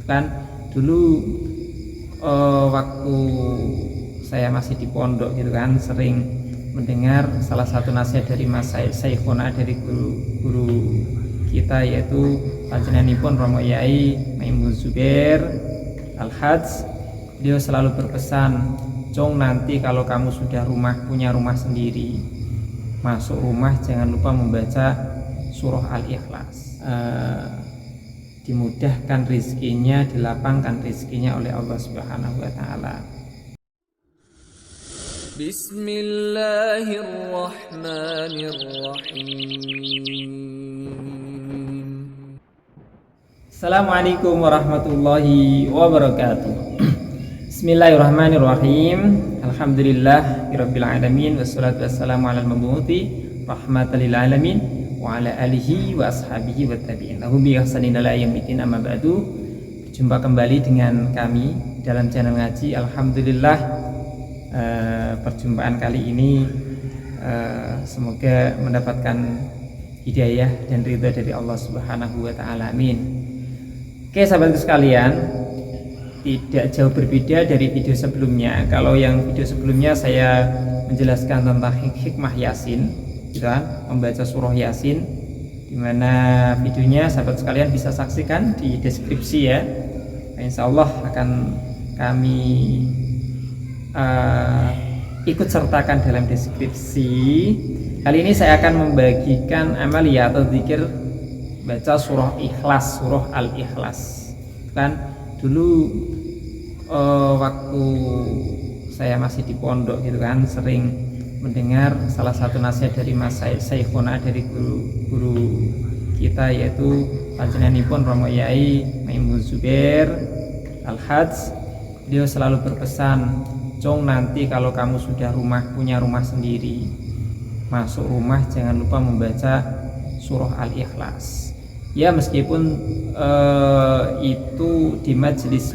Kan dulu waktu saya masih di pondok gitu kan, sering mendengar salah satu nasihat dari Mas Syekhona, dari guru kita, yaitu panjenenganipun Romo Yai Maimun Zubair Al-Hajj. Beliau selalu berpesan, "Cong, nanti kalau kamu sudah punya rumah sendiri, masuk rumah jangan lupa membaca surah Al-Ikhlas. Dimudahkan rizkinya, dilapangkan rizkinya oleh Allah Subhanahu wa Ta'ala." Bismillahirrahmanirrahim. Assalamualaikum warahmatullahi wabarakatuh. Bismillahirrahmanirrahim. Alhamdulillahirabbil alamin, wassalatu wassalamu alal mabuti rahmatan lil alamin wa ala alihi wa ashabihi wa tabi'in lahum bi ihsanin ila yaumil amma ba'du. Jumpa kembali dengan kami dalam channel ngaji. Alhamdulillah, perjumpaan kali ini semoga mendapatkan hidayah dan ridha dari Allah Subhanahu wa Ta'ala. Amin. Oke sahabatku sekalian, tidak jauh berbeda dari video sebelumnya. Kalau yang video sebelumnya saya menjelaskan tentang hikmah Yasin, gitu kan, membaca surah Yasin, dimana videonya sahabat sekalian bisa saksikan di deskripsi ya. Insya Allah akan kami ikut sertakan dalam deskripsi. Kali ini saya akan membagikan amalia atau zikir baca surah Ikhlas, surah Al-Ikhlas. Kan dulu waktu saya masih di pondok gitu kan, sering mendengar salah satu nasihat dari Mas Syekhona, dari guru kita, yaitu panjenenganipun Romo Yai Maimun Zubair Al-Hajj. Beliau selalu berpesan, "Cong, nanti kalau kamu sudah punya rumah sendiri, masuk rumah jangan lupa membaca surah Al-Ikhlas." Ya, meskipun itu di majelis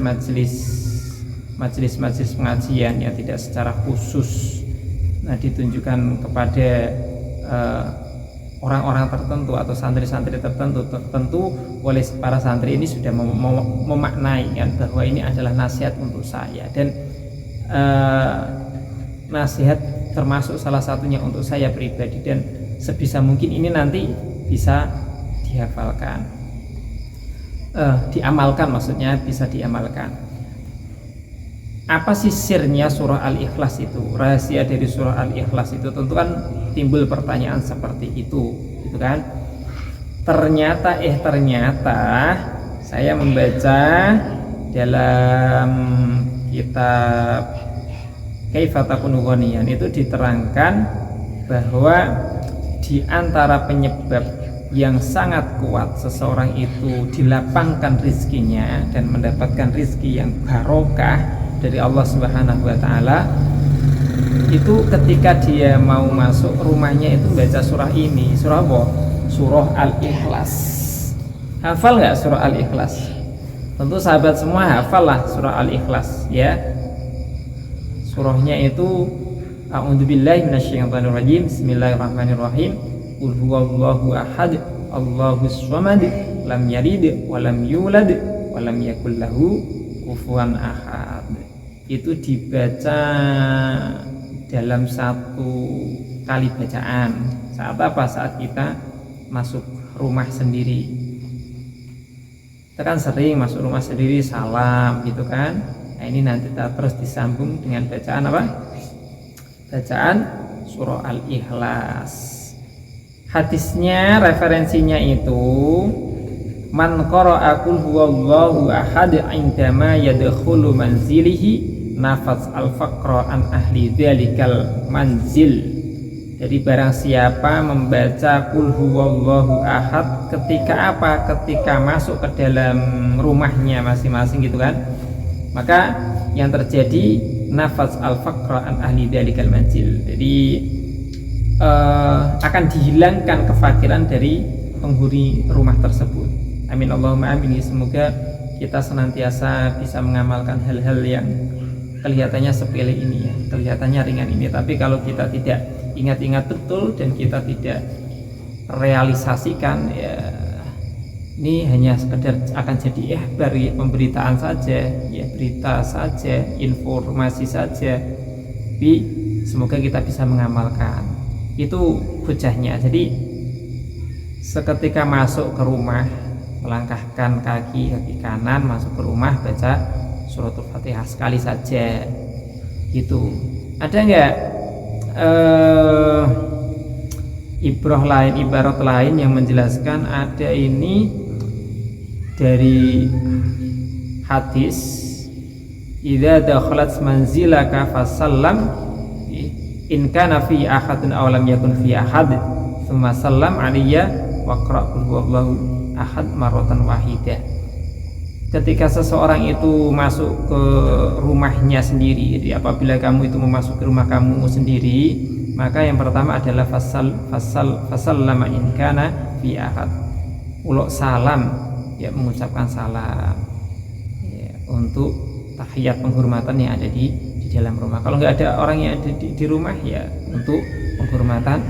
pengajian yang tidak secara khusus ditunjukkan kepada orang-orang tertentu atau santri-santri tertentu, tentu oleh para santri ini sudah memaknai kan, bahwa ini adalah nasihat untuk saya, dan nasihat termasuk salah satunya untuk saya pribadi, dan sebisa mungkin ini nanti bisa dihafalkan, diamalkan, maksudnya bisa diamalkan. Apa sih sirnya surah Al-Ikhlas itu? Rahasia dari surah Al-Ikhlas itu, tentu kan timbul pertanyaan seperti itu, gitu kan? Ternyata saya membaca dalam kitab Kaifa Takunu Ghaniyan itu diterangkan bahwa di antara penyebab yang sangat kuat seseorang itu dilapangkan rizkinya dan mendapatkan rizki yang barokah dari Allah Subhanahu wa Ta'ala, itu ketika dia mau masuk rumahnya itu baca surah ini. Surah apa? Surah Al-Ikhlas. Hafal nggak surah Al-Ikhlas? Tentu sahabat semua hafal lah surah Al-Ikhlas ya. Surahnya itu A'udzubillahi minasyaitonirrajim. Bismillahirrahmanirrahim. Qul huwallahu ahad, Allahus samad, lam yalid wa lam yulad wa lam yakul lahu kufuwan ahad. Itu dibaca dalam satu kali bacaan. Saat apa? Saat kita masuk rumah sendiri. Kita kan sering masuk rumah sendiri salam gitu kan. Nah, ini nanti kita terus disambung dengan bacaan apa? Bacaan surah Al-Ikhlas. Hadisnya, referensinya itu, man qara'a qul huwallahu ahad indama yadkhulu manzilihi nafas al-faqra an ahli dzalikal manzil. Jadi barang siapa membaca qul huwallahu ahad ketika apa? Ketika masuk ke dalam rumahnya masing-masing gitu kan, maka yang terjadi nafas al-faqra an ahli dzalikal manzil. Jadi akan dihilangkan kefakiran dari penghuni rumah tersebut. Amin Allahumma amin. Semoga kita senantiasa bisa mengamalkan hal-hal yang kelihatannya sepele ini ya, kelihatannya ringan ini, tapi kalau kita tidak ingat-ingat betul dan kita tidak realisasikan ya, ini hanya sekedar akan jadi pemberitaan saja, ya berita saja, informasi saja, tapi semoga kita bisa mengamalkan. Itu hujahnya. Jadi seketika masuk ke rumah, melangkahkan kaki kanan masuk ke rumah, baca suratul Fatihah sekali saja. Gitu. Ada nggak ibarat lain yang menjelaskan? Ada ini dari hadis, idza dakhalat manzilaka fasallam in kana fi ahadin aw lam yakun fi ahad thumma sallam alayya waqra qul huwallahu ahad marratan wahidah. Ketika seseorang itu masuk ke rumahnya sendiri, jadi apabila kamu itu memasuki rumah kamu sendiri, maka yang pertama adalah fasallama in kana fi ahad. Ulok salam, ya mengucapkan salam, ya, untuk tahiyat penghormatan yang ada di dalam rumah. Kalau nggak ada orang yang ada di rumah, ya untuk penghormatan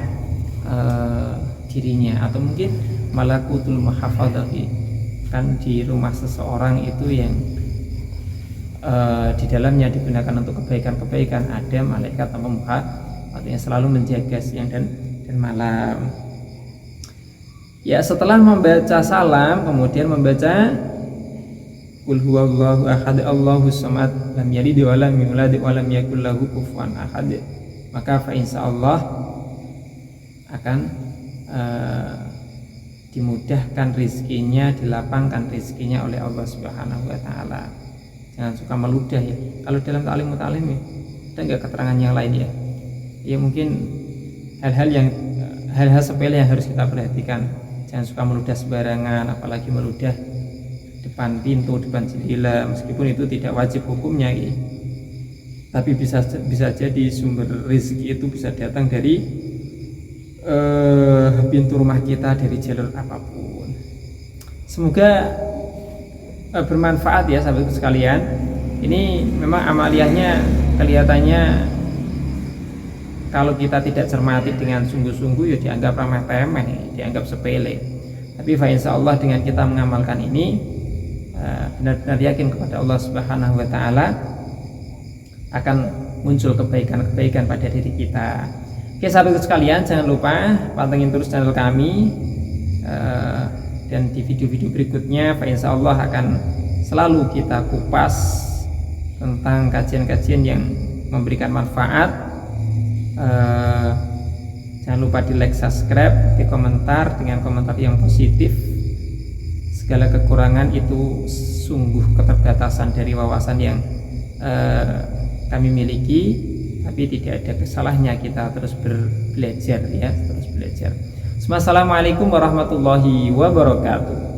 dirinya, atau mungkin malakutul muhafadzati, kan di rumah seseorang itu yang di dalamnya digunakan untuk kebaikan-kebaikan, ada malaikat pemuha yang selalu menjaga siang dan malam. Ya, setelah membaca salam kemudian membaca qul huwallahu ahad Allahus samad lam yalid wa lam yulad wa lam yakul lahu kufuwan ahad, maka fa insyaallah akan dimudahkan rizkinya, dilapangkan rizkinya oleh Allah Subhanahu wa Ta'ala. Jangan suka meludah ya. Kalau dalam ta'lim ya, ada nggak keterangan yang lain ya? Ya mungkin hal-hal sepele yang harus kita perhatikan. Jangan suka meludah sembarangan, apalagi meludah depan pintu, depan jendela, meskipun itu tidak wajib hukumnya ya. Tapi bisa jadi sumber rezeki itu bisa datang dari pintu rumah kita, dari jalur apapun. Semoga bermanfaat ya sahabat sekalian. Ini memang amaliyahnya kelihatannya kalau kita tidak cermati dengan sungguh-sungguh ya dianggap remeh-temeh, dianggap sepele. Tapi insyaallah dengan kita mengamalkan ini, benar-benar yakin kepada Allah Subhanahu wa Ta'ala, akan muncul kebaikan-kebaikan pada diri kita. Oke sahabat sekalian, jangan lupa pantengin terus channel kami, dan di video-video berikutnya insyaallah akan selalu kita kupas tentang kajian-kajian yang memberikan manfaat. Jangan lupa di like, subscribe, di komentar dengan komentar yang positif. Segala kekurangan itu sungguh keterbatasan dari wawasan yang kami miliki. Tapi tidak ada kesalahannya kita terus belajar ya, terus belajar. Assalamualaikum warahmatullahi wabarakatuh.